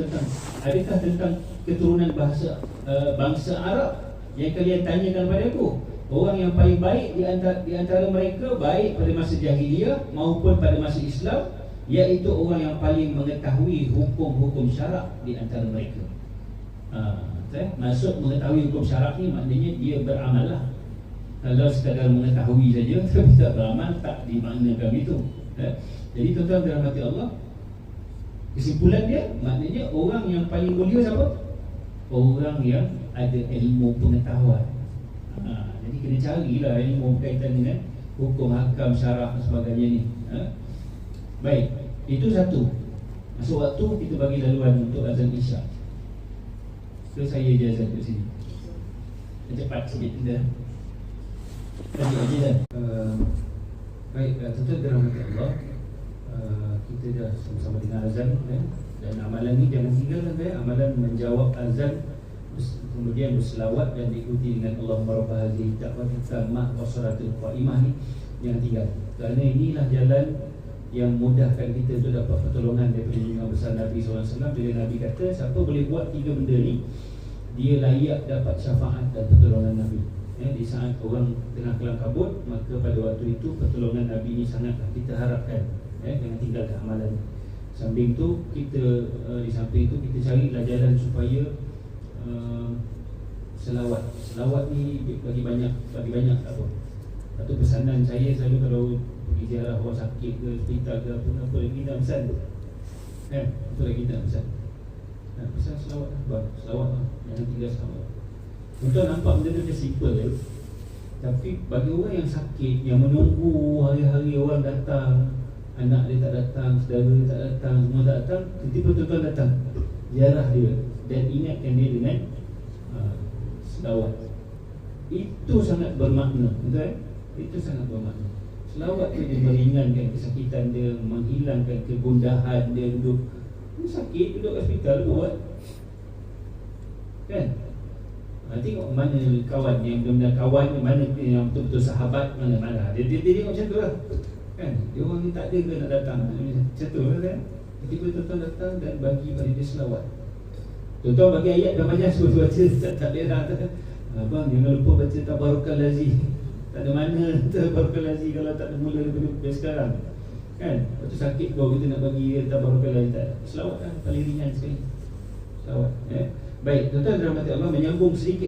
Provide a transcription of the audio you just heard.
tentang adakah tentang keturunan bangsa Arab yang kalian tanyakan pada aku. Orang yang paling baik di antara mereka, baik pada masa jahiliyah maupun pada masa Islam, iaitu orang yang paling mengetahui hukum-hukum syarak di antara mereka. Maksud mengetahui hukum syarak ni maknanya dia beramal lah. Kalau sekadar mengetahui saja tapi tak beramal, tak dimaknakan itu. Jadi tuan-tuan dirahmati Allah, kesimpulan dia maknanya orang yang paling mulia siapa? Orang yang ada ilmu pengetahuan. Jadi kena carilah ilmu berkaitan dengan hukum, hakam, syarak dan sebagainya ni. Baik, itu satu. Masuk waktu kita bagi laluan untuk azan Isya. So saya je azan kat sini. Cepat sikit kita. Tadi aja dah. Baik, tuan-tuan dirahmati Allah, kita dah sama-sama dengan azan dan amalan ni jangan tinggalkan amalan menjawab azan, kemudian berselawat dan diikuti dengan Allahumma rabb hadhihi da'wati tammah wa salatul qa'imah ni jangan tinggal. Kerana inilah jalan yang mudahkan kita untuk dapat pertolongan daripada junjungan besar Nabi SAW. Bila Nabi kata siapa boleh buat 3 benda ni, dia layak dapat syafaat dan pertolongan Nabi. Di saat orang tengah kelam kabut, maka pada waktu itu pertolongan Nabi ni sangatlah kita harapkan. Jangan tinggalkan amalan. Samping tu kita di samping itu kita carilah jalan supaya selawat. Selawat ni bagi banyak apa. Satu pesanan saya selalu kalau pergi ziarah orang sakit ke hospital ke apa lagi tak pesan. Apa lagi tak pesan. Pesan selawat lah. Selawat lah. Jangan tinggal selawat. Tuan-tuan nampak benda tu macam simple je. Tapi bagi orang yang sakit, yang menunggu hari-hari orang datang, anak dia tak datang, saudara dia tak datang, semua tak datang, tiba-tiba tuan-tuan datang ziarah dia dan ingatkan dia dengan selawat. Itu sangat bermakna. Betul? Itu sangat bermakna. Selawat tu dia meringankan kesakitan dia, menghilangkan kegundahan dia. Duduk sakit, duduk hospital buat. Kan? Tengok mana kawan yang benar-benar kawan, mana yang betul-betul sahabat, mana-mana. Dia tengok macam tu lah. Kan? Dia orang ni tak ada ke nak datang. Macam tu lah kan? Tiba-tiba tuan-tuan datang dan bagi pada dia selawat. Tuan-tuan bagi ayat dah banyak suruh baca, tak boleh dah. Abang jangan lupa baca Tabarakal Lazi. Tak ada mana Tabarakal Lazi kalau tak ada mula daripada sekarang. Kan? Lepas tu sakit kau kita nak bagi Tabarakal Lazi, tak. Selawat lah, paling ringan sekali. Selawat. Baik, tuan-tuan dirahmati Allah, menyambung sedikit